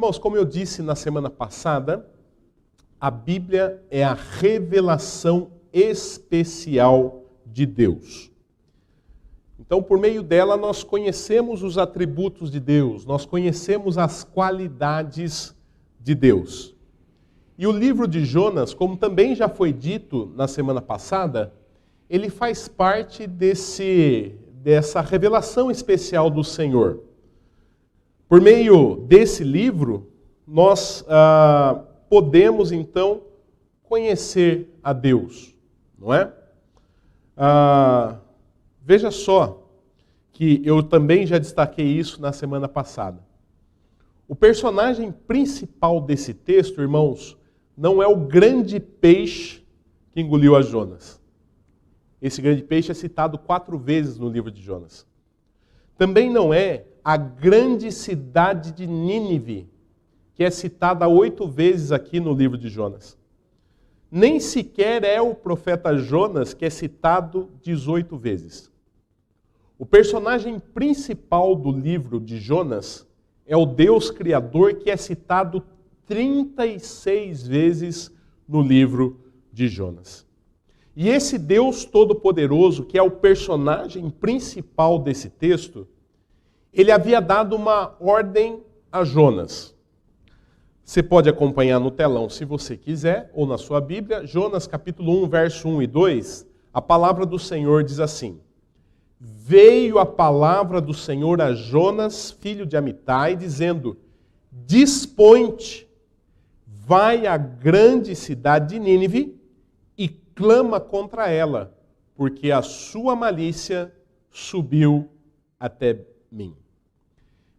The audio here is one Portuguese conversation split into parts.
Irmãos, como eu disse na semana passada, a Bíblia é a revelação especial de Deus. Então, por meio dela, nós conhecemos os atributos de Deus, nós conhecemos as qualidades de Deus. E o livro de Jonas, como também já foi dito na semana passada, ele faz parte dessa revelação especial do Senhor. Por meio desse livro, nós podemos, então, conhecer a Deus, não é? Veja só que eu também já destaquei isso na semana passada. O personagem principal desse texto, irmãos, não é o grande peixe que engoliu a Jonas. Esse grande peixe é citado 4 vezes no livro de Jonas. Também não é a grande cidade de Nínive, que é citada 8 vezes aqui no livro de Jonas. Nem sequer é o profeta Jonas, que é citado 18 vezes. O personagem principal do livro de Jonas é o Deus Criador, que é citado 36 vezes no livro de Jonas. E esse Deus Todo-Poderoso, que é o personagem principal desse texto, ele havia dado uma ordem a Jonas. Você pode acompanhar no telão se você quiser, ou na sua Bíblia, Jonas capítulo 1, verso 1 e 2, a palavra do Senhor diz assim: Veio a palavra do Senhor a Jonas, filho de Amitai, dizendo: Dispõe-te, vai à grande cidade de Nínive e clama contra ela, porque a sua malícia subiu até mim.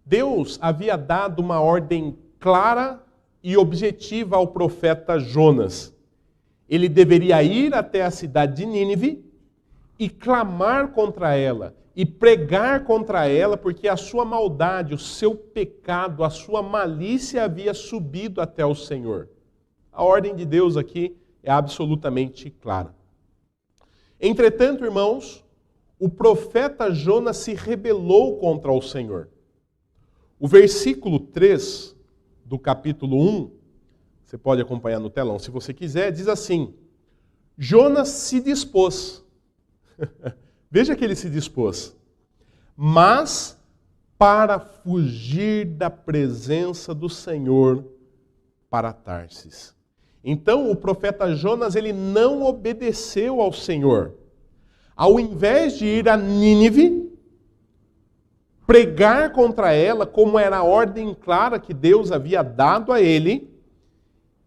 Deus havia dado uma ordem clara e objetiva ao profeta Jonas. Ele deveria ir até a cidade de Nínive e clamar contra ela, e pregar contra ela, porque a sua maldade, o seu pecado, a sua malícia havia subido até o Senhor. A ordem de Deus aqui é absolutamente clara. Entretanto, irmãos, o profeta Jonas se rebelou contra o Senhor. O versículo 3 do capítulo 1, você pode acompanhar no telão se você quiser, diz assim: Jonas se dispôs. Veja que ele se dispôs. Mas para fugir da presença do Senhor para Tarsis. Então o profeta Jonas, ele não obedeceu ao Senhor. Ao invés de ir a Nínive, pregar contra ela, como era a ordem clara que Deus havia dado a ele,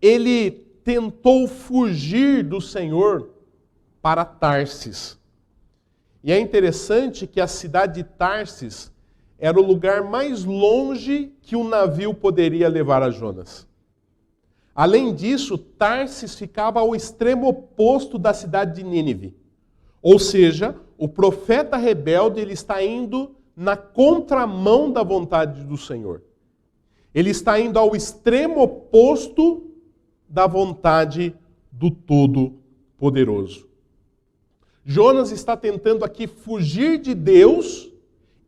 ele tentou fugir do Senhor para Tarsis. E é interessante que a cidade de Tarsis era o lugar mais longe que um navio poderia levar a Jonas. Além disso, Tarsis ficava ao extremo oposto da cidade de Nínive. Ou seja, o profeta rebelde ele está indo na contramão da vontade do Senhor. Ele está indo ao extremo oposto da vontade do Todo-Poderoso. Jonas está tentando aqui fugir de Deus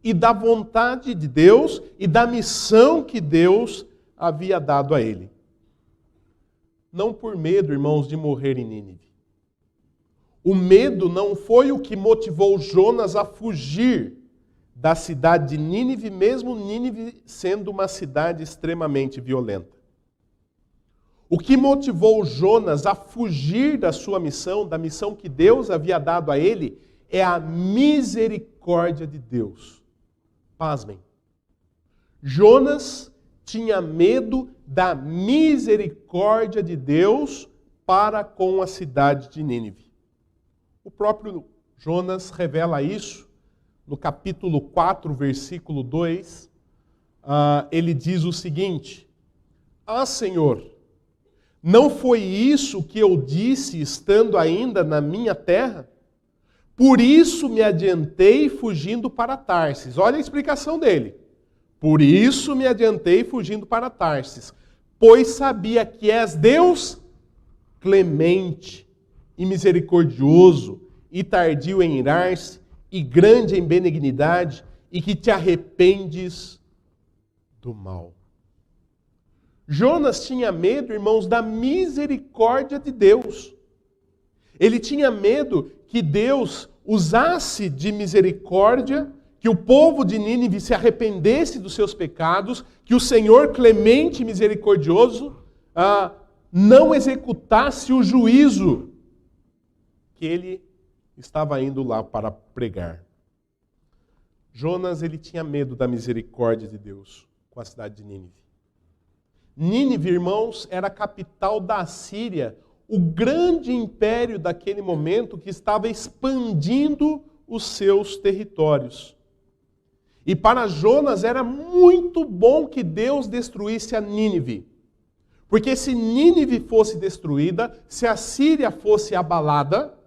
e da vontade de Deus e da missão que Deus havia dado a ele. Não por medo, irmãos, de morrer em Nínive. O medo não foi o que motivou Jonas a fugir da cidade de Nínive, mesmo Nínive sendo uma cidade extremamente violenta. O que motivou Jonas a fugir da sua missão, da missão que Deus havia dado a ele, é a misericórdia de Deus. Pasmem. Jonas tinha medo da misericórdia de Deus para com a cidade de Nínive. O próprio Jonas revela isso no capítulo 4, versículo 2. Ele diz o seguinte: Senhor, não foi isso que eu disse estando ainda na minha terra? Por isso me adiantei fugindo para Tarsis. Olha a explicação dele. Por isso me adiantei fugindo para Tarsis, pois sabia que és Deus clemente e misericordioso, e tardio em irar-se, e grande em benignidade, e que te arrependes do mal. Jonas tinha medo, irmãos, da misericórdia de Deus. Ele tinha medo que Deus usasse de misericórdia, que o povo de Nínive se arrependesse dos seus pecados, que o Senhor clemente e misericordioso não executasse o juízo que ele estava indo lá para pregar. Jonas, ele tinha medo da misericórdia de Deus com a cidade de Nínive. Nínive, irmãos, era a capital da Assíria, o grande império daquele momento que estava expandindo os seus territórios. E para Jonas era muito bom que Deus destruísse a Nínive. Porque se Nínive fosse destruída, se a Síria fosse abalada,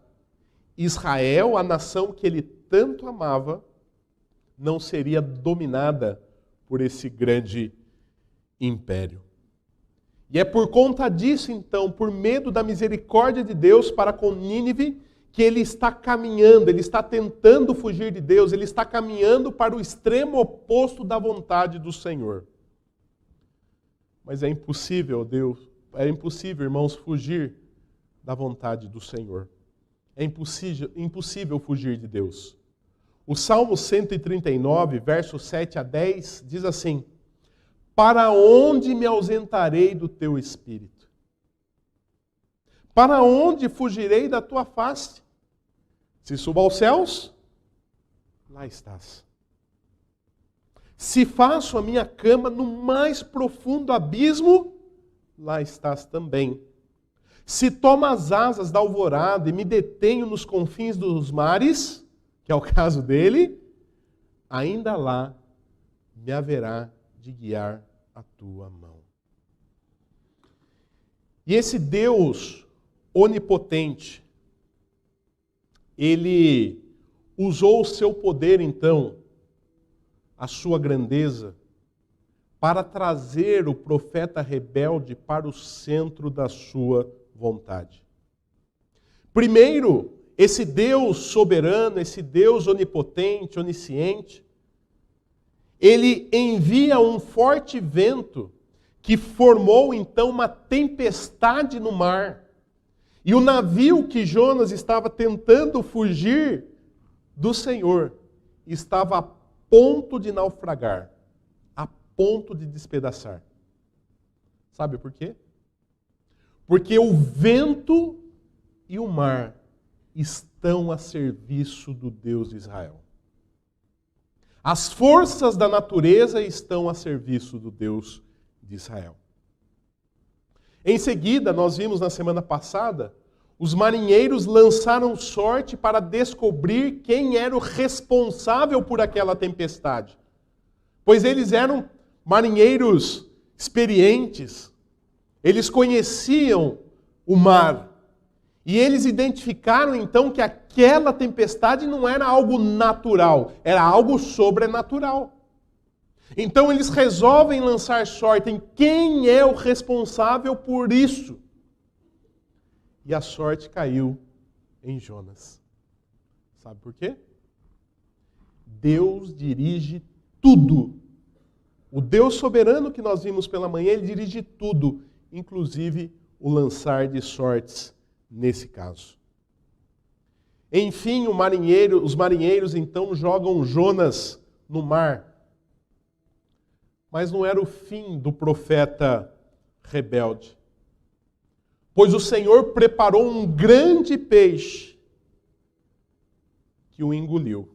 Israel, a nação que ele tanto amava, não seria dominada por esse grande império. E é por conta disso, então, por medo da misericórdia de Deus para com Nínive, que ele está caminhando, ele está tentando fugir de Deus, ele está caminhando para o extremo oposto da vontade do Senhor. Mas é impossível, irmãos, fugir da vontade do Senhor. É impossível fugir de Deus. O Salmo 139, versos 7 a 10, diz assim: para onde me ausentarei do teu espírito? Para onde fugirei da tua face? Se subo aos céus, lá estás. Se faço a minha cama no mais profundo abismo, lá estás também. Se tomo as asas da alvorada e me detenho nos confins dos mares, que é o caso dele, ainda lá me haverá de guiar a tua mão. E esse Deus onipotente, ele usou o seu poder, então, a sua grandeza, para trazer o profeta rebelde para o centro da sua vontade. Primeiro, esse Deus soberano, esse Deus onipotente, onisciente, ele envia um forte vento que formou então uma tempestade no mar. E o navio que Jonas estava tentando fugir do Senhor estava a ponto de naufragar, a ponto de despedaçar. Sabe por quê? Porque o vento e o mar estão a serviço do Deus de Israel. As forças da natureza estão a serviço do Deus de Israel. Em seguida, nós vimos na semana passada, os marinheiros lançaram sorte para descobrir quem era o responsável por aquela tempestade. Pois eles eram marinheiros experientes, eles conheciam o mar. E eles identificaram então que aquela tempestade não era algo natural, era algo sobrenatural. Então eles resolvem lançar sorte em quem é o responsável por isso. E a sorte caiu em Jonas. Sabe por quê? Deus dirige tudo. O Deus soberano que nós vimos pela manhã, ele dirige tudo, inclusive o lançar de sortes nesse caso. Enfim, os marinheiros então jogam Jonas no mar. Mas não era o fim do profeta rebelde. Pois o Senhor preparou um grande peixe que o engoliu,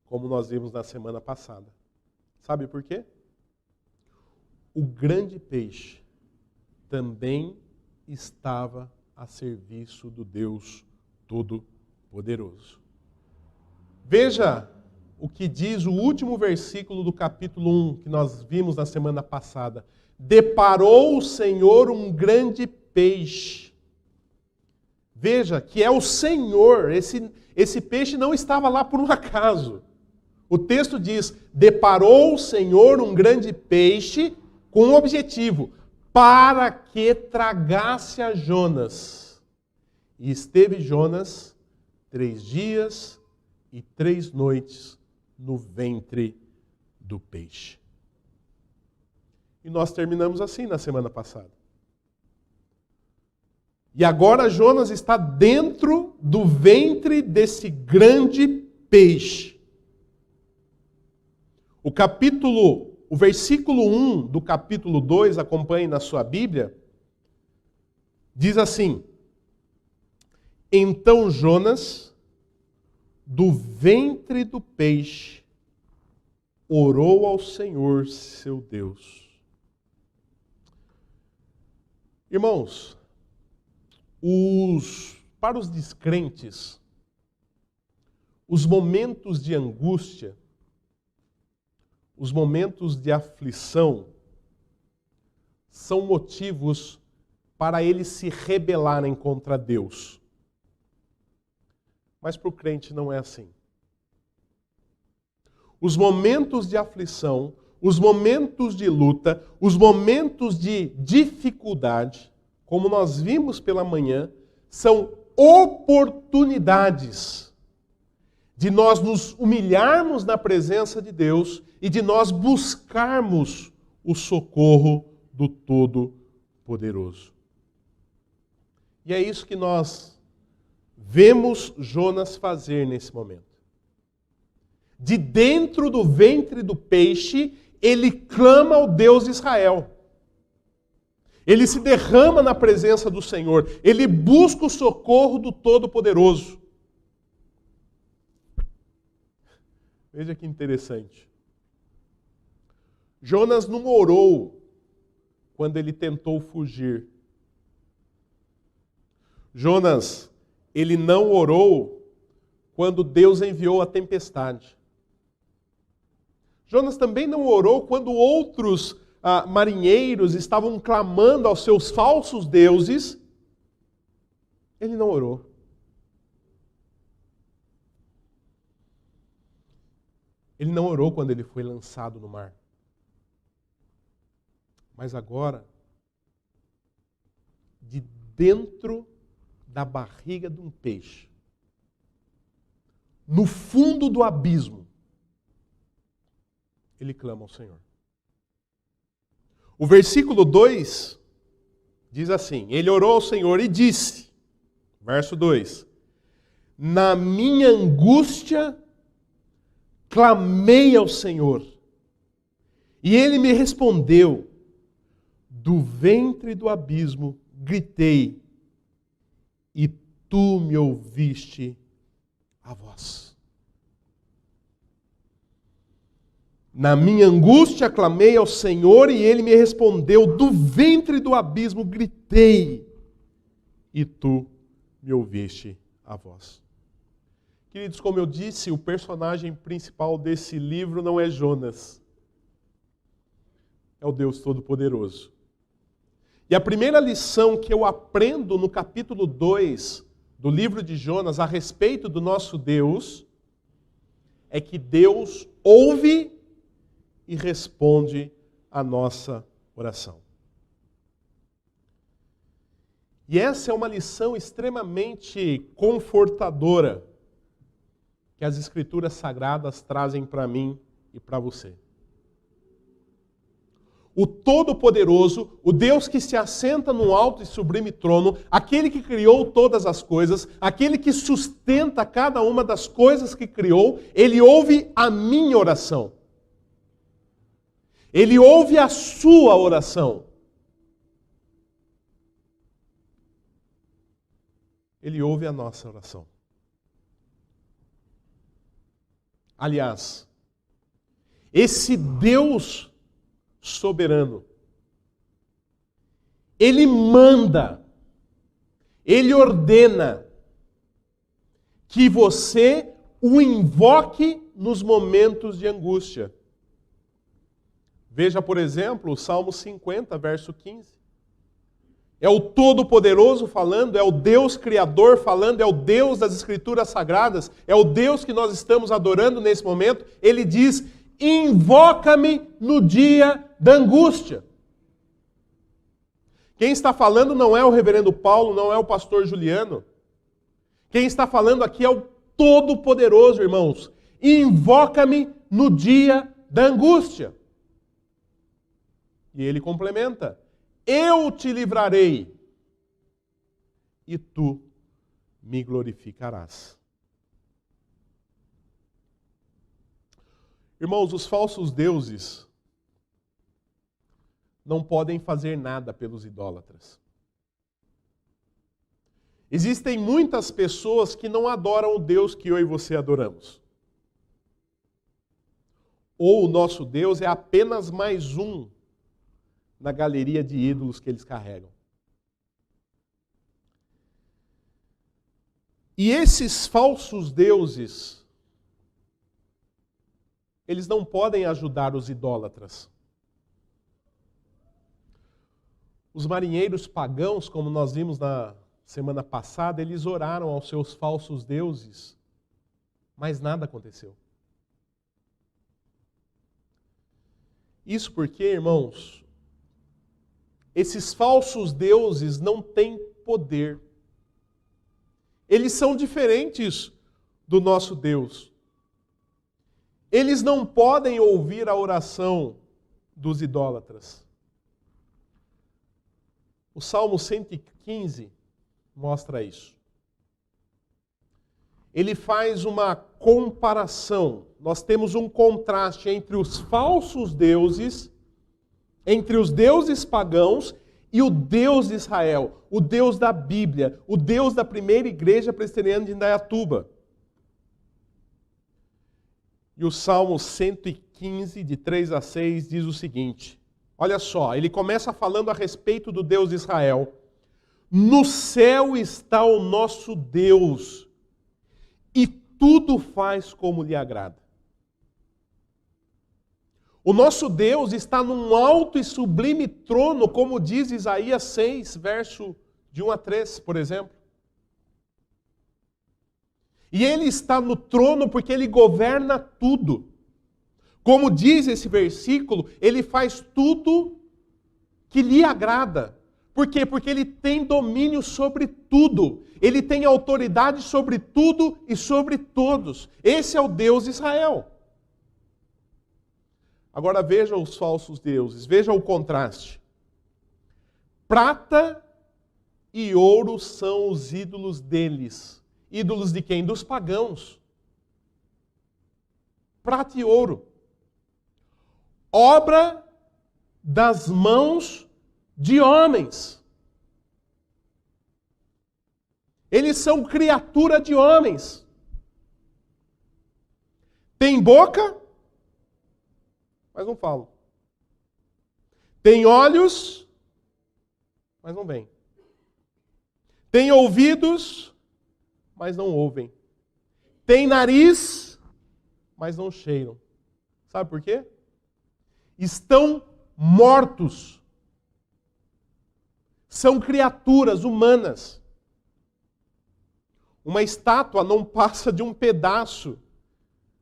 como nós vimos na semana passada. Sabe por quê? O grande peixe também estava a serviço do Deus Todo-Poderoso. Veja o que diz o último versículo do capítulo 1, que nós vimos na semana passada. Deparou o Senhor um grande peixe. Veja que é o Senhor, esse peixe não estava lá por um acaso. O texto diz, deparou o Senhor um grande peixe com um objetivo, para que tragasse a Jonas. E esteve Jonas 3 dias e 3 noites no ventre do peixe. E nós terminamos assim na semana passada. E agora Jonas está dentro do ventre desse grande peixe. O versículo 1 do capítulo 2, acompanhe na sua Bíblia, diz assim: Então Jonas, do ventre do peixe, orou ao Senhor seu Deus. Irmãos, para os descrentes, os momentos de angústia, os momentos de aflição, são motivos para eles se rebelarem contra Deus. Mas para o crente não é assim. Os momentos de aflição, os momentos de luta, os momentos de dificuldade, como nós vimos pela manhã, são oportunidades de nós nos humilharmos na presença de Deus e de nós buscarmos o socorro do Todo-Poderoso. E é isso que nós vemos Jonas fazer nesse momento. De dentro do ventre do peixe, ele clama ao Deus de Israel. Ele se derrama na presença do Senhor. Ele busca o socorro do Todo-Poderoso. Veja que interessante. Jonas não orou quando ele tentou fugir. Jonas, ele não orou quando Deus enviou a tempestade. Jonas também não orou quando outros marinheiros estavam clamando aos seus falsos deuses. Ele não orou. Ele não orou quando ele foi lançado no mar. Mas agora, de dentro da barriga de um peixe, no fundo do abismo, ele clama ao Senhor. O versículo 2 diz assim: Ele orou ao Senhor e disse, verso 2, Na minha angústia clamei ao Senhor, e Ele me respondeu. Do ventre do abismo gritei, e tu me ouviste a voz. Na minha angústia clamei ao Senhor, e Ele me respondeu. Do ventre do abismo gritei, e tu me ouviste a voz. Queridos, como eu disse, o personagem principal desse livro não é Jonas. É o Deus Todo-Poderoso. E a primeira lição que eu aprendo no capítulo 2 do livro de Jonas a respeito do nosso Deus é que Deus ouve e responde a nossa oração. E essa é uma lição extremamente confortadora que as Escrituras Sagradas trazem para mim e para você. O Todo-Poderoso, o Deus que se assenta no alto e sublime trono, aquele que criou todas as coisas, aquele que sustenta cada uma das coisas que criou, Ele ouve a minha oração. Ele ouve a sua oração. Ele ouve a nossa oração. Aliás, esse Deus soberano, Ele manda, Ele ordena que você o invoque nos momentos de angústia. Veja, por exemplo, o Salmo 50, verso 15. É o Todo-Poderoso falando, é o Deus Criador falando, é o Deus das Escrituras Sagradas, é o Deus que nós estamos adorando nesse momento. Ele diz, invoca-me no dia da angústia. Quem está falando não é o reverendo Paulo, não é o pastor Juliano. Quem está falando aqui é o Todo-Poderoso, irmãos. Invoca-me no dia da angústia. E ele complementa: eu te livrarei e tu me glorificarás. Irmãos, os falsos deuses não podem fazer nada pelos idólatras. Existem muitas pessoas que não adoram o Deus que eu e você adoramos. Ou o nosso Deus é apenas mais um na galeria de ídolos que eles carregam. E esses falsos deuses, eles não podem ajudar os idólatras. Os marinheiros pagãos, como nós vimos na semana passada, eles oraram aos seus falsos deuses, mas nada aconteceu. Isso porque, irmãos, esses falsos deuses não têm poder. Eles são diferentes do nosso Deus. Eles não podem ouvir a oração dos idólatras. O Salmo 115 mostra isso. Ele faz uma comparação. Nós temos um contraste entre os falsos deuses, entre os deuses pagãos e o Deus de Israel, o Deus da Bíblia, o Deus da primeira igreja presbiteriana de Indaiatuba. E o Salmo 115, de 3 a 6, diz o seguinte: olha só, ele começa falando a respeito do Deus de Israel. No céu está o nosso Deus, e tudo faz como lhe agrada. O nosso Deus está num alto e sublime trono, como diz Isaías 6, verso de 1 a 3, por exemplo. E ele está no trono porque ele governa tudo. Como diz esse versículo, ele faz tudo que lhe agrada. Por quê? Porque ele tem domínio sobre tudo. Ele tem autoridade sobre tudo e sobre todos. Esse é o Deus de Israel. Agora veja os falsos deuses, veja o contraste. Prata e ouro são os ídolos deles. Ídolos de quem? Dos pagãos. Prata e ouro. Obra das mãos de homens. Eles são criatura de homens. Tem boca, mas não falam. Tem olhos, mas não veem. Tem ouvidos, mas não ouvem. Tem nariz, mas não cheiram. Sabe por quê? Estão mortos. São criaturas humanas. Uma estátua não passa de um pedaço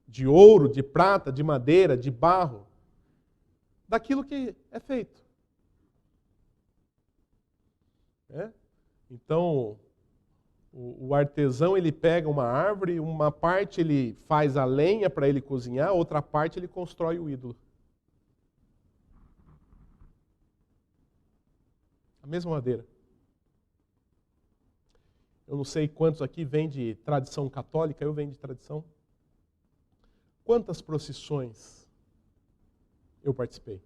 de ouro, de prata, de madeira, de barro, daquilo que é feito. Então, o artesão, ele pega uma árvore, uma parte ele faz a lenha para ele cozinhar, outra parte ele constrói o ídolo. A mesma madeira. Eu não sei quantos aqui vêm de tradição católica, eu venho de tradição. Quantas procissões eu participei?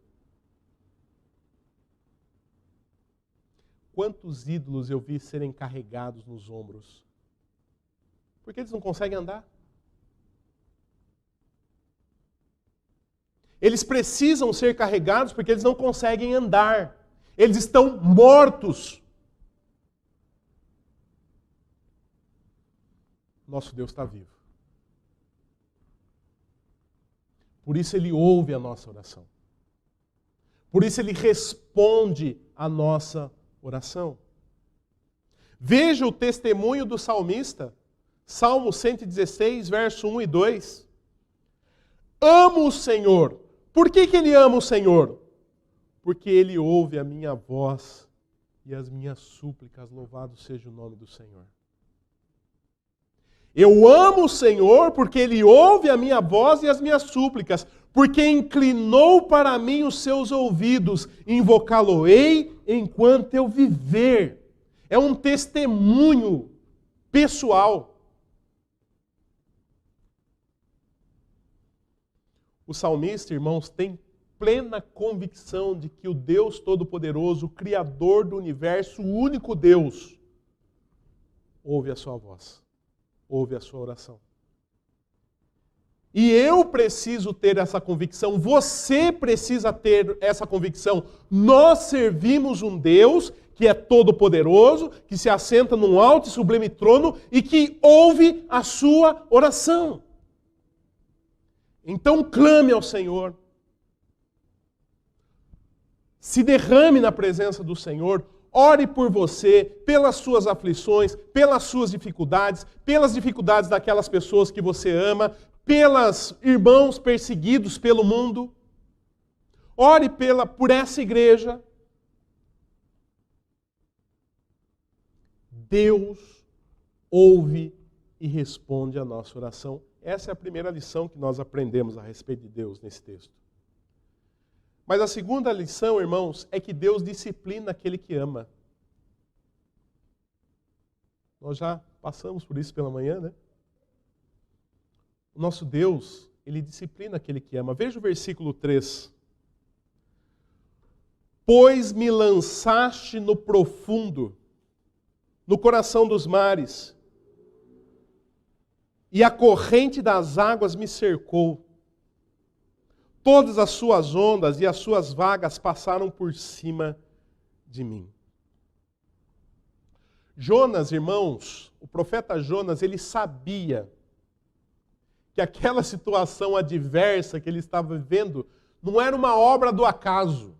Quantos ídolos eu vi serem carregados nos ombros? Porque eles não conseguem andar. Eles precisam ser carregados porque eles não conseguem andar. Eles estão mortos. Nosso Deus está vivo. Por isso Ele ouve a nossa oração. Por isso Ele responde a nossa oração. Veja o testemunho do salmista, Salmo 116, verso 1 e 2. Amo o Senhor. Por que ele ama o Senhor? Porque Ele ouve a minha voz e as minhas súplicas. Louvado seja o nome do Senhor. Eu amo o Senhor porque Ele ouve a minha voz e as minhas súplicas, porque inclinou para mim os seus ouvidos, invocá-lo-ei enquanto eu viver. É um testemunho pessoal. O salmista, irmãos, tem plena convicção de que o Deus Todo-Poderoso, o Criador do universo, o único Deus, ouve a sua voz, ouve a sua oração. E eu preciso ter essa convicção, você precisa ter essa convicção. Nós servimos um Deus que é todo-poderoso, que se assenta num alto e sublime trono e que ouve a sua oração. Então clame ao Senhor. Se derrame na presença do Senhor. Ore por você, pelas suas aflições, pelas suas dificuldades, pelas dificuldades daquelas pessoas que você ama, pelos irmãos perseguidos pelo mundo. Ore por essa igreja. Deus ouve e responde a nossa oração. Essa é a primeira lição que nós aprendemos a respeito de Deus nesse texto. Mas a segunda lição, irmãos, é que Deus disciplina aquele que ama. Nós já passamos por isso pela manhã, né? O nosso Deus, Ele disciplina aquele que ama. Veja o versículo 3. Pois me lançaste no profundo, no coração dos mares, e a corrente das águas me cercou. Todas as suas ondas e as suas vagas passaram por cima de mim. Jonas, irmãos, o profeta Jonas, ele sabia que aquela situação adversa que ele estava vivendo não era uma obra do acaso.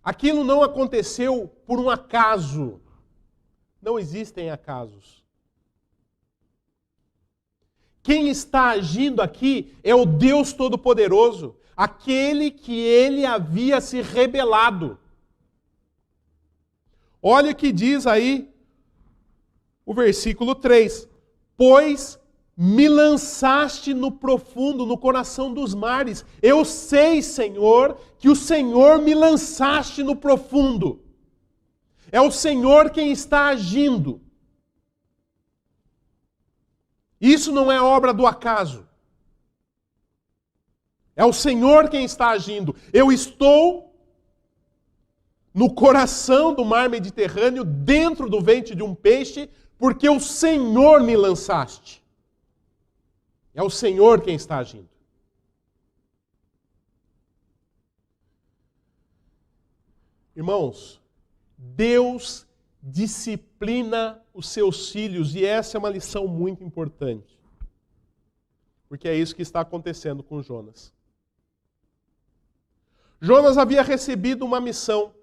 Aquilo não aconteceu por um acaso. Não existem acasos. Quem está agindo aqui é o Deus Todo-Poderoso, aquele que ele havia se rebelado. Olha o que diz aí o versículo 3. Pois me lançaste no profundo, no coração dos mares. Eu sei, Senhor, que o Senhor me lançaste no profundo. É o Senhor quem está agindo. Isso não é obra do acaso. É o Senhor quem está agindo. Eu estou no coração do mar Mediterrâneo, dentro do ventre de um peixe, porque o Senhor me lançaste. É o Senhor quem está agindo. Irmãos, Deus disciplina os seus filhos, e essa é uma lição muito importante. Porque é isso que está acontecendo com Jonas. Jonas havia recebido uma missão.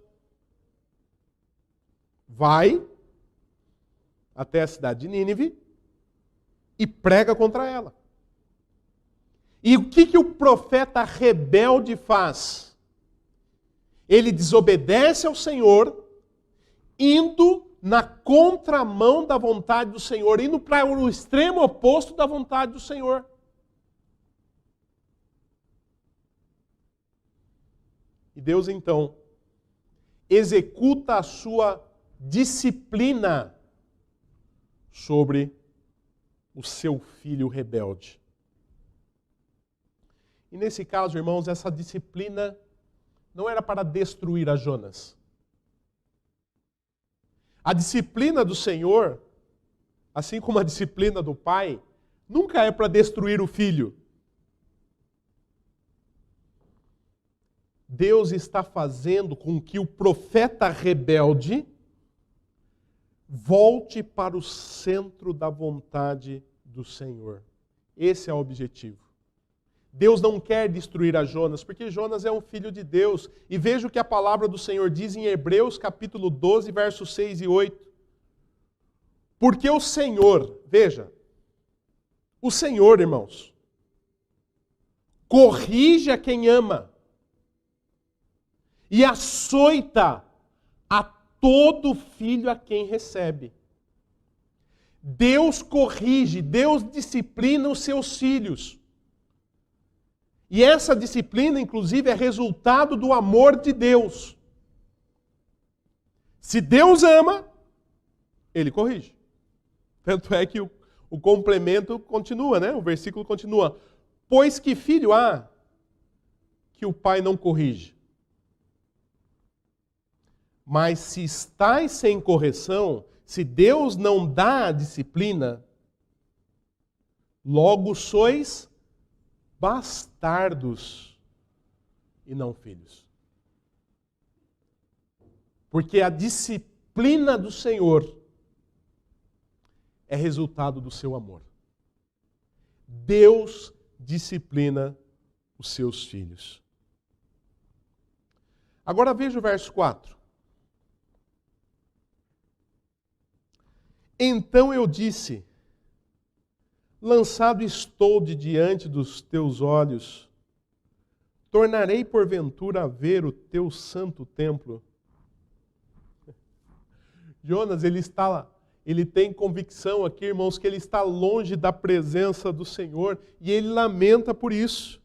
Vai até a cidade de Nínive e prega contra ela. E o que o profeta rebelde faz? Ele desobedece ao Senhor, indo na contramão da vontade do Senhor, indo para o extremo oposto da vontade do Senhor. E Deus, então, executa a sua disciplina sobre o seu filho rebelde. E nesse caso, irmãos, essa disciplina não era para destruir a Jonas. A disciplina do Senhor, assim como a disciplina do pai, nunca é para destruir o filho. Deus está fazendo com que o profeta rebelde volte para o centro da vontade do Senhor. Esse é o objetivo. Deus não quer destruir a Jonas, porque Jonas é um filho de Deus. E veja o que a palavra do Senhor diz em Hebreus capítulo 12, versos 6 e 8. Porque o Senhor, veja, o Senhor, irmãos, corrige a quem ama e açoita a todo filho a quem recebe. Deus corrige, Deus disciplina os seus filhos. E essa disciplina, inclusive, é resultado do amor de Deus. Se Deus ama, Ele corrige. Tanto é que o complemento continua, né? O versículo continua. Pois que filho há que o pai não corrige? Mas se estáis sem correção, se Deus não dá a disciplina, logo sois bastardos e não filhos. Porque a disciplina do Senhor é resultado do seu amor. Deus disciplina os seus filhos. Agora veja o verso 4. Então eu disse: lançado estou de diante dos teus olhos, tornarei porventura a ver o teu santo templo. Jonas, ele tem convicção aqui, irmãos, que ele está longe da presença do Senhor e ele lamenta por isso.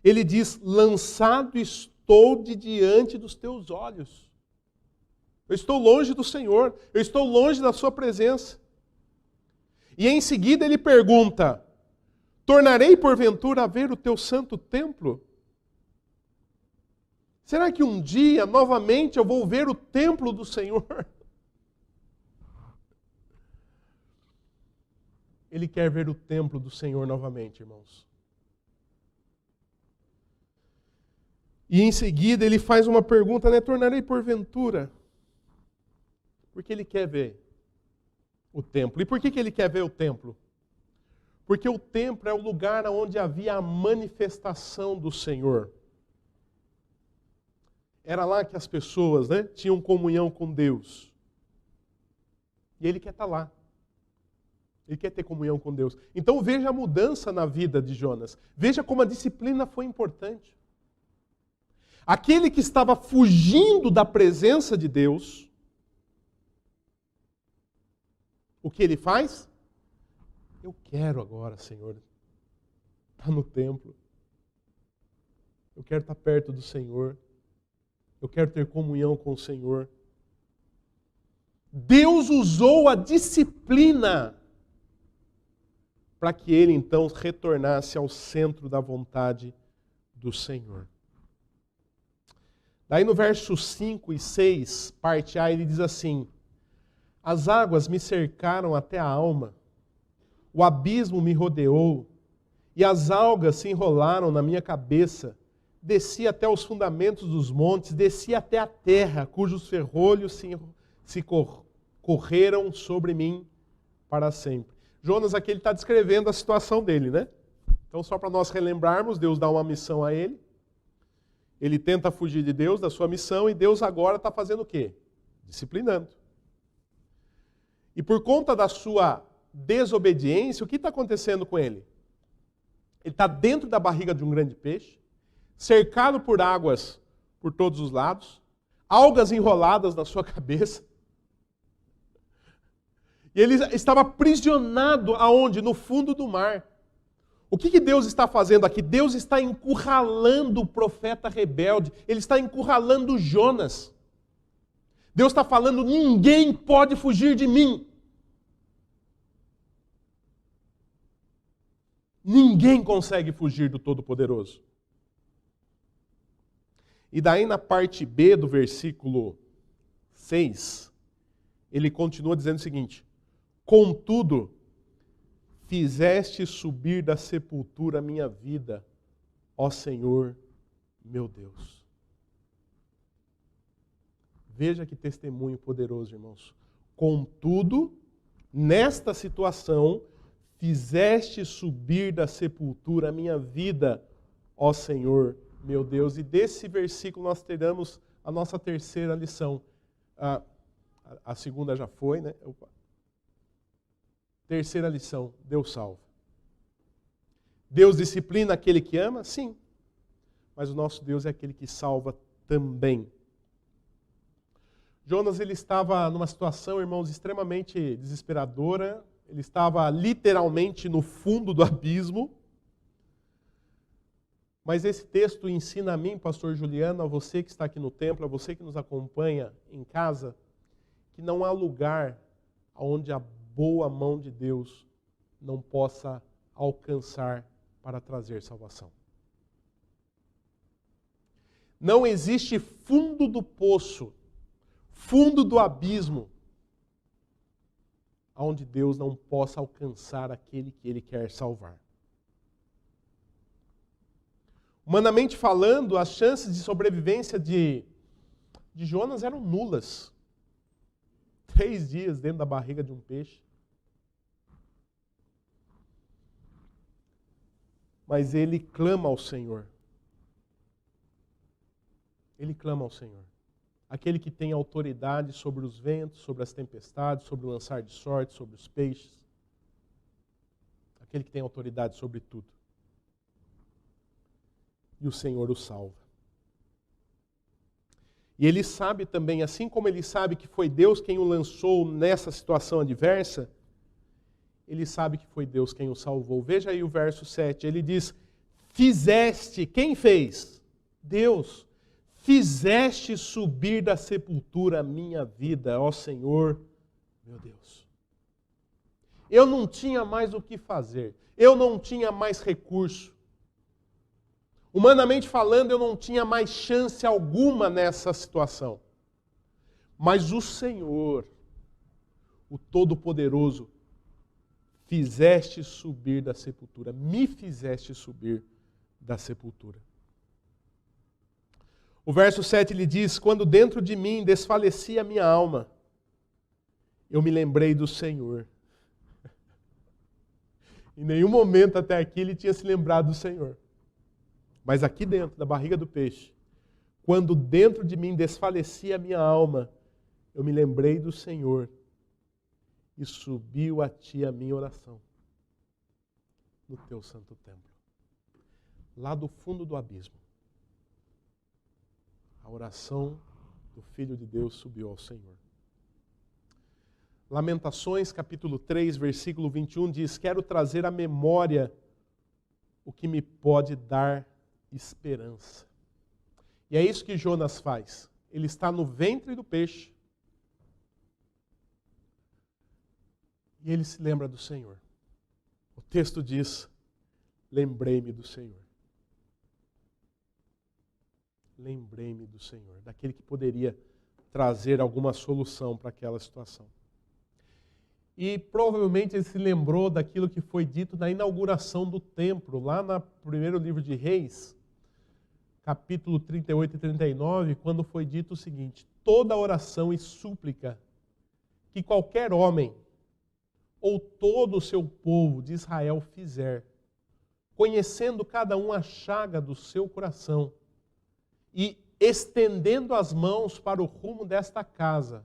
Ele diz: lançado estou de diante dos teus olhos. Eu estou longe do Senhor, eu estou longe da sua presença. E em seguida ele pergunta: tornarei porventura a ver o teu santo templo? Será que um dia, novamente, eu vou ver o templo do Senhor? Ele quer ver o templo do Senhor novamente, irmãos. E em seguida ele faz uma pergunta, né? Tornarei porventura? Porque ele quer ver o templo. E por que ele quer ver o templo? Porque o templo é o lugar onde havia a manifestação do Senhor. Era lá que as pessoas, né, tinham comunhão com Deus. E ele quer estar lá. Ele quer ter comunhão com Deus. Então veja a mudança na vida de Jonas. Veja como a disciplina foi importante. Aquele que estava fugindo da presença de Deus, o que ele faz? Eu quero agora, Senhor, estar no templo. Eu quero estar perto do Senhor. Eu quero ter comunhão com o Senhor. Deus usou a disciplina para que ele então retornasse ao centro da vontade do Senhor. Daí no verso 5 e 6, parte A, ele diz assim: as águas me cercaram até a alma, o abismo me rodeou, e as algas se enrolaram na minha cabeça. Desci até os fundamentos dos montes, desci até a terra, cujos ferrolhos se correram sobre mim para sempre. Jonas aqui ele está descrevendo a situação dele, né? Então, só para nós relembrarmos, Deus dá uma missão a ele. Ele tenta fugir de Deus, da sua missão, e Deus agora está fazendo o quê? Disciplinando. E por conta da sua desobediência, o que está acontecendo com ele? Ele está dentro da barriga de um grande peixe, cercado por águas por todos os lados, algas enroladas na sua cabeça. E ele estava aprisionado aonde? No fundo do mar. O que Deus está fazendo aqui? Deus está encurralando o profeta rebelde. Ele está encurralando Jonas. Deus está falando: ninguém pode fugir de mim. Ninguém consegue fugir do Todo-Poderoso. E daí na parte B do versículo 6, ele continua dizendo o seguinte: contudo, fizeste subir da sepultura a minha vida, ó Senhor, meu Deus. Veja que testemunho poderoso, irmãos. Contudo, nesta situação, fizeste subir da sepultura a minha vida, ó Senhor, meu Deus. E desse versículo nós teremos a nossa terceira lição. A segunda já foi, né? Terceira lição: Deus salva. Deus disciplina aquele que ama? Sim. Mas o nosso Deus é aquele que salva também. Jonas ele estava numa situação, irmãos, extremamente desesperadora, ele estava literalmente no fundo do abismo. Mas esse texto ensina a mim, pastor Juliano, a você que está aqui no templo, a você que nos acompanha em casa, que não há lugar onde a boa mão de Deus não possa alcançar para trazer salvação. Não existe fundo do poço, fundo do abismo, onde Deus não possa alcançar aquele que Ele quer salvar. Humanamente falando, as chances de sobrevivência de Jonas eram nulas. 3 dias dentro da barriga de um peixe. Mas ele clama ao Senhor. Ele clama ao Senhor. Aquele que tem autoridade sobre os ventos, sobre as tempestades, sobre o lançar de sorte, sobre os peixes. Aquele que tem autoridade sobre tudo. E o Senhor o salva. E ele sabe também, assim como ele sabe que foi Deus quem o lançou nessa situação adversa, ele sabe que foi Deus quem o salvou. Veja aí o verso 7, ele diz, fizeste, quem fez? Deus. Fizeste subir da sepultura a minha vida, ó Senhor, meu Deus. Eu não tinha mais o que fazer, eu não tinha mais recurso. Humanamente falando, eu não tinha mais chance alguma nessa situação. Mas o Senhor, o Todo-Poderoso, fizeste subir da sepultura, me fizeste subir da sepultura. O verso 7 lhe diz, quando dentro de mim desfalecia a minha alma, eu me lembrei do Senhor. Em nenhum momento até aqui ele tinha se lembrado do Senhor. Mas aqui dentro, da barriga do peixe, quando dentro de mim desfalecia a minha alma, eu me lembrei do Senhor e subiu a ti a minha oração no teu santo templo. Lá do fundo do abismo, a oração do Filho de Deus subiu ao Senhor. Lamentações, capítulo 3, versículo 21 diz, quero trazer à memória o que me pode dar esperança. E é isso que Jonas faz. Ele está no ventre do peixe e ele se lembra do Senhor. O texto diz, lembrei-me do Senhor. Lembrei-me do Senhor, daquele que poderia trazer alguma solução para aquela situação. E provavelmente ele se lembrou daquilo que foi dito na inauguração do templo, lá no primeiro livro de Reis, capítulo 38 e 39, quando foi dito o seguinte, toda oração e súplica que qualquer homem ou todo o seu povo de Israel fizer, conhecendo cada um a chaga do seu coração e estendendo as mãos para o rumo desta casa,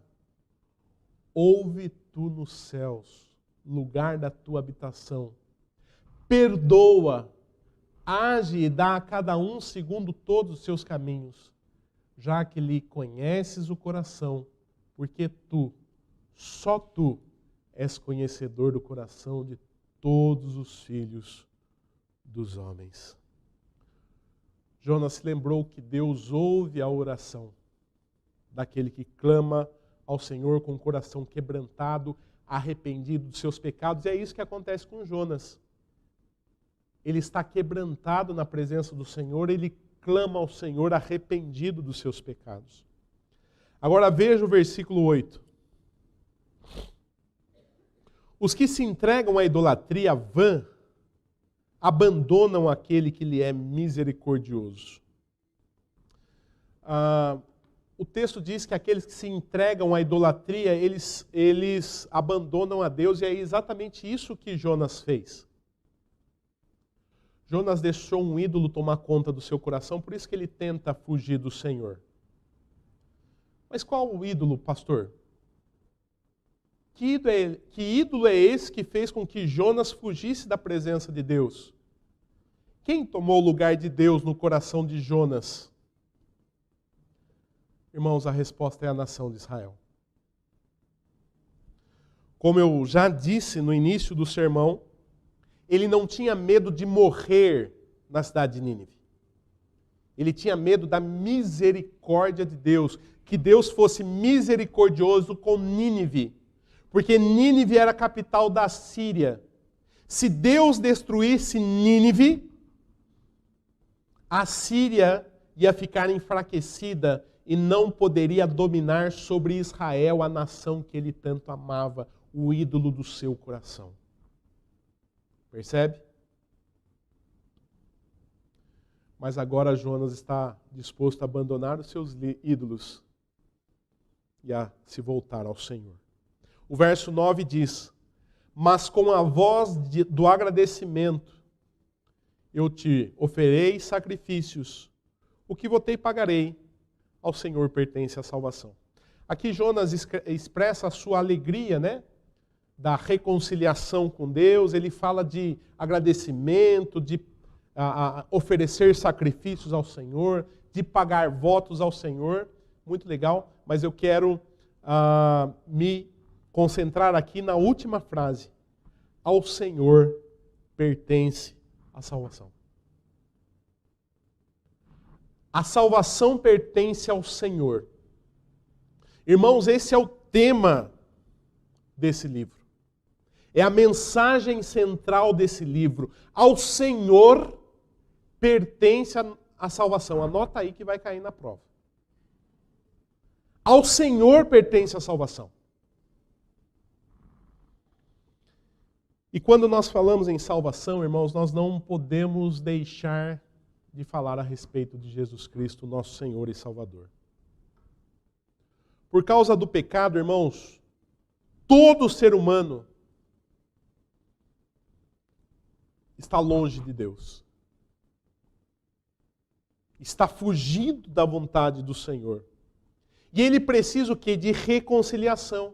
ouve tu nos céus, lugar da tua habitação, perdoa, age e dá a cada um segundo todos os seus caminhos, já que lhe conheces o coração, porque tu, só tu, és conhecedor do coração de todos os filhos dos homens. Jonas se lembrou que Deus ouve a oração daquele que clama ao Senhor com o coração quebrantado, arrependido dos seus pecados. E é isso que acontece com Jonas. Ele está quebrantado na presença do Senhor, ele clama ao Senhor arrependido dos seus pecados. Agora veja o versículo 8. Os que se entregam à idolatria vã abandonam aquele que lhe é misericordioso. O texto diz que aqueles que se entregam à idolatria, eles abandonam a Deus, e é exatamente isso que Jonas fez. Jonas deixou um ídolo tomar conta do seu coração, por isso que ele tenta fugir do Senhor. Mas qual o ídolo, pastor? Que ídolo é esse que fez com que Jonas fugisse da presença de Deus? Quem tomou o lugar de Deus no coração de Jonas? Irmãos, a resposta é a nação de Israel. como eu já disse no início do sermão, ele não tinha medo de morrer na cidade de Nínive. Ele tinha medo da misericórdia de Deus, que Deus fosse misericordioso com Nínive, porque Nínive era a capital da Síria. Se Deus destruísse Nínive, a Síria ia ficar enfraquecida e não poderia dominar sobre Israel, a nação que ele tanto amava, o ídolo do seu coração. Percebe? Mas agora Jonas está disposto a abandonar os seus ídolos e a se voltar ao Senhor. O verso 9 diz: mas com a voz do agradecimento eu te oferei sacrifícios, o que votei pagarei, ao Senhor pertence a salvação. Aqui Jonas expressa a sua alegria, né? Da reconciliação com Deus, ele fala de agradecimento, de oferecer sacrifícios ao Senhor, de pagar votos ao Senhor. Muito legal, mas eu quero me concentrar aqui na última frase. Ao Senhor pertence a salvação. A salvação pertence ao Senhor. Irmãos, esse é o tema desse livro. É a mensagem central desse livro. Ao Senhor pertence a salvação. Anota aí que vai cair na prova. Ao Senhor pertence a salvação. E quando nós falamos em salvação, irmãos, nós não podemos deixar de falar a respeito de Jesus Cristo, nosso Senhor e Salvador. Por causa do pecado, irmãos, todo ser humano está longe de Deus. Está fugindo da vontade do Senhor. E ele precisa o quê? De reconciliação.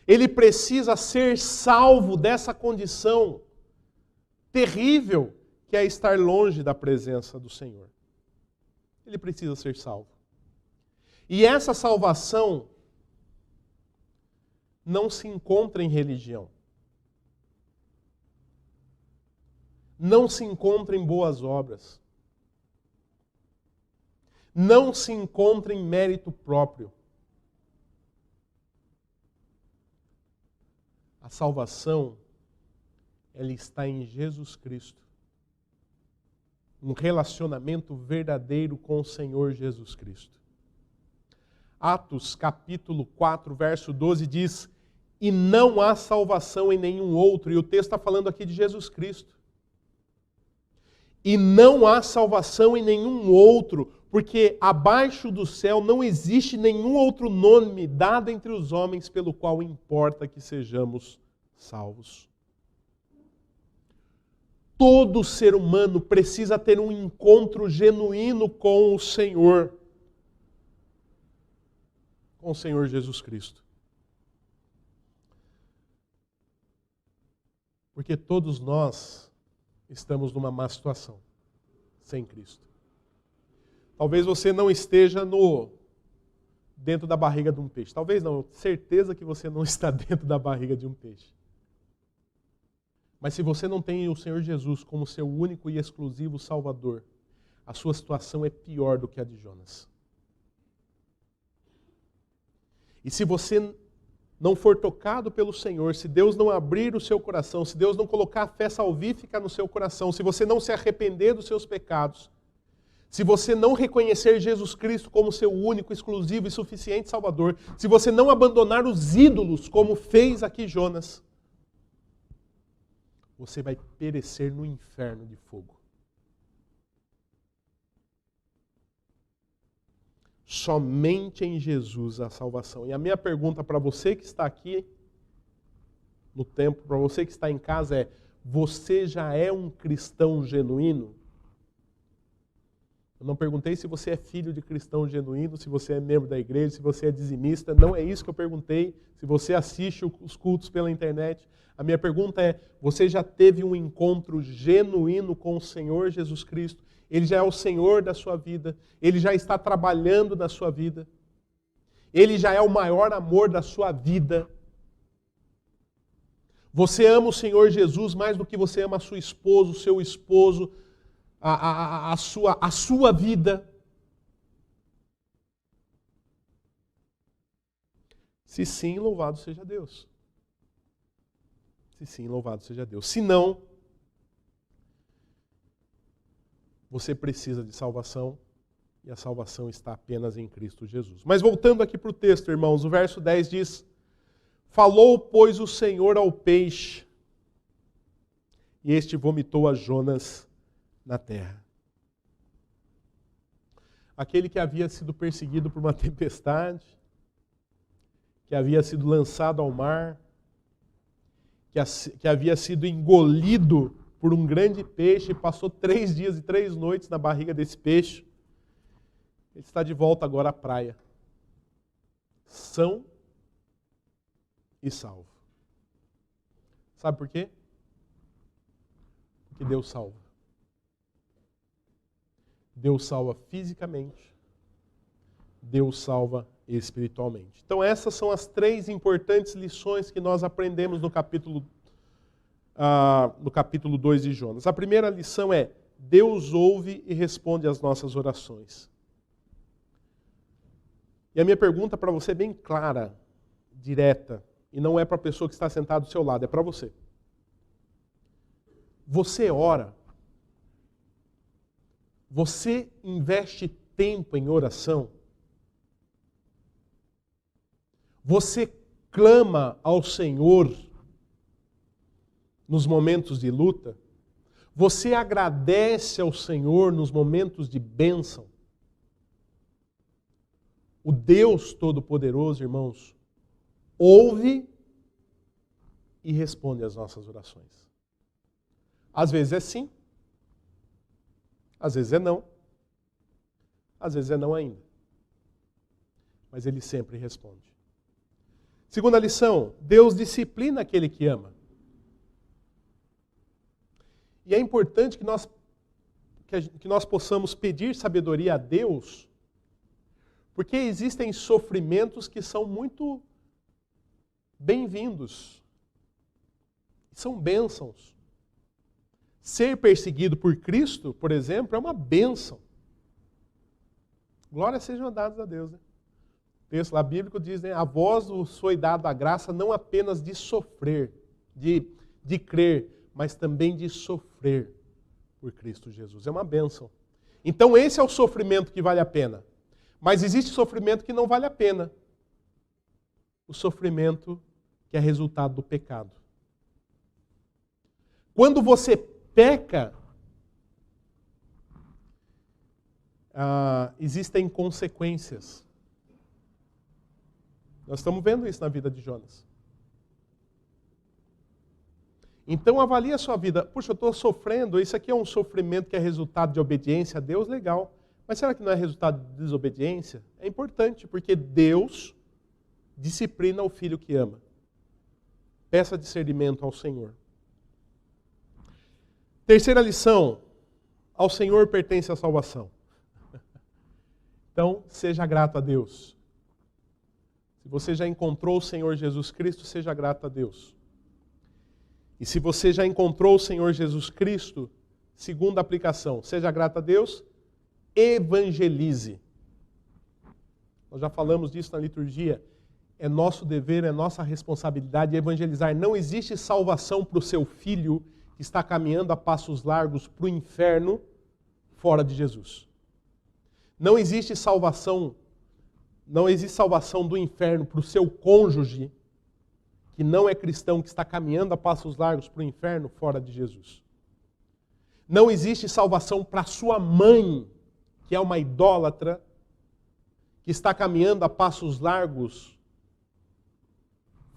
Ele precisa ser salvo dessa condição terrível que é estar longe da presença do Senhor. Ele precisa ser salvo. E essa salvação não se encontra em religião. Não se encontra em boas obras. Não se encontra em mérito próprio. A salvação, ela está em Jesus Cristo. Um relacionamento verdadeiro com o Senhor Jesus Cristo. Atos capítulo 4, verso 12 diz: e não há salvação em nenhum outro. E o texto está falando aqui de Jesus Cristo. E não há salvação em nenhum outro, porque abaixo do céu não existe nenhum outro nome dado entre os homens pelo qual importa que sejamos salvos. Todo ser humano precisa ter um encontro genuíno com o Senhor. Com o Senhor Jesus Cristo. Porque todos nós estamos numa má situação sem Cristo. Talvez você não esteja dentro da barriga de um peixe. Talvez não, eu tenho certeza que você não está dentro da barriga de um peixe. Mas se você não tem o Senhor Jesus como seu único e exclusivo Salvador, a sua situação é pior do que a de Jonas. E se você não for tocado pelo Senhor, se Deus não abrir o seu coração, se Deus não colocar a fé salvífica no seu coração, se você não se arrepender dos seus pecados, se você não reconhecer Jesus Cristo como seu único, exclusivo e suficiente Salvador, se você não abandonar os ídolos como fez aqui Jonas, você vai perecer no inferno de fogo. Somente em Jesus a salvação. E a minha pergunta para você que está aqui no templo, para você que está em casa é: você já é um cristão genuíno? Eu não perguntei se você é filho de cristão genuíno, se você é membro da igreja, se você é dizimista. Não é isso que eu perguntei. Se você assiste os cultos pela internet. A minha pergunta é: você já teve um encontro genuíno com o Senhor Jesus Cristo? Ele já é o Senhor da sua vida. Ele já está trabalhando na sua vida. Ele já é o maior amor da sua vida. Você ama o Senhor Jesus mais do que você ama a sua esposa, o seu esposo, a sua vida. Se sim, louvado seja Deus. Se sim, louvado seja Deus. Se não, você precisa de salvação e a salvação está apenas em Cristo Jesus. Mas voltando aqui para o texto, irmãos, o verso 10 diz: falou, pois, o Senhor ao peixe, e este vomitou a Jonas na terra. Aquele que havia sido perseguido por uma tempestade, que havia sido lançado ao mar, que havia sido engolido por um grande peixe, passou 3 dias e 3 noites na barriga desse peixe. Ele está de volta agora à praia, são e salvo. Sabe por quê? Porque Deus salva. Deus salva fisicamente, Deus salva espiritualmente. Então essas são as 3 importantes lições que nós aprendemos no capítulo 2 de Jonas. A primeira lição é: Deus ouve e responde às nossas orações. E a minha pergunta para você é bem clara, direta, e não é para a pessoa que está sentada do seu lado, é para você. Você ora? Você investe tempo em oração? Você clama ao Senhor nos momentos de luta? Você agradece ao Senhor nos momentos de bênção? O Deus Todo-Poderoso, irmãos, ouve e responde às nossas orações. Às vezes é sim, às vezes é não, às vezes é não ainda. Mas Ele sempre responde. Segunda lição: Deus disciplina aquele que ama. E é importante que nós possamos pedir sabedoria a Deus, porque existem sofrimentos que são muito bem-vindos. São bênçãos. Ser perseguido por Cristo, por exemplo, é uma bênção. Glórias sejam dadas a Deus, né? O texto lá bíblico diz, né, a vós vos foi dado a graça não apenas de sofrer, de crer, mas também de sofrer por Cristo Jesus. É uma bênção. Então esse é o sofrimento que vale a pena. Mas existe sofrimento que não vale a pena. O sofrimento que é resultado do pecado. Quando você peca, existem consequências. Nós estamos vendo isso na vida de Jonas. Então avalie a sua vida. Puxa, eu estou sofrendo, isso aqui é um sofrimento que é resultado de obediência a Deus, legal. Mas será que não é resultado de desobediência? É importante, porque Deus disciplina o filho que ama. Peça discernimento ao Senhor. Terceira lição: ao Senhor pertence a salvação. Então, seja grato a Deus. Se você já encontrou o Senhor Jesus Cristo, seja grato a Deus. E se você já encontrou o Senhor Jesus Cristo, segunda aplicação, seja grato a Deus, evangelize. Nós já falamos disso na liturgia. É nosso dever, é nossa responsabilidade evangelizar. Não existe salvação para o seu filho que está caminhando a passos largos para o inferno fora de Jesus. Não existe salvação do inferno para o seu cônjuge que não é cristão, que está caminhando a passos largos para o inferno fora de Jesus. Não existe salvação para sua mãe, que é uma idólatra, que está caminhando a passos largos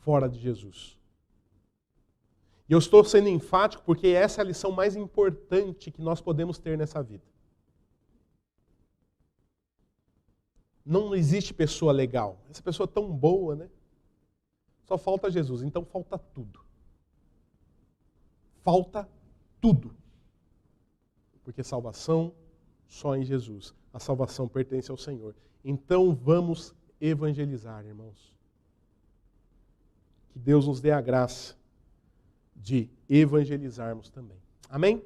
fora de Jesus. E eu estou sendo enfático porque essa é a lição mais importante que nós podemos ter nessa vida. Não existe pessoa legal. Essa pessoa é tão boa, né? Só falta Jesus, então falta tudo. Falta tudo. Porque salvação só em Jesus. A salvação pertence ao Senhor. Então vamos evangelizar, irmãos. Que Deus nos dê a graça de evangelizarmos também. Amém?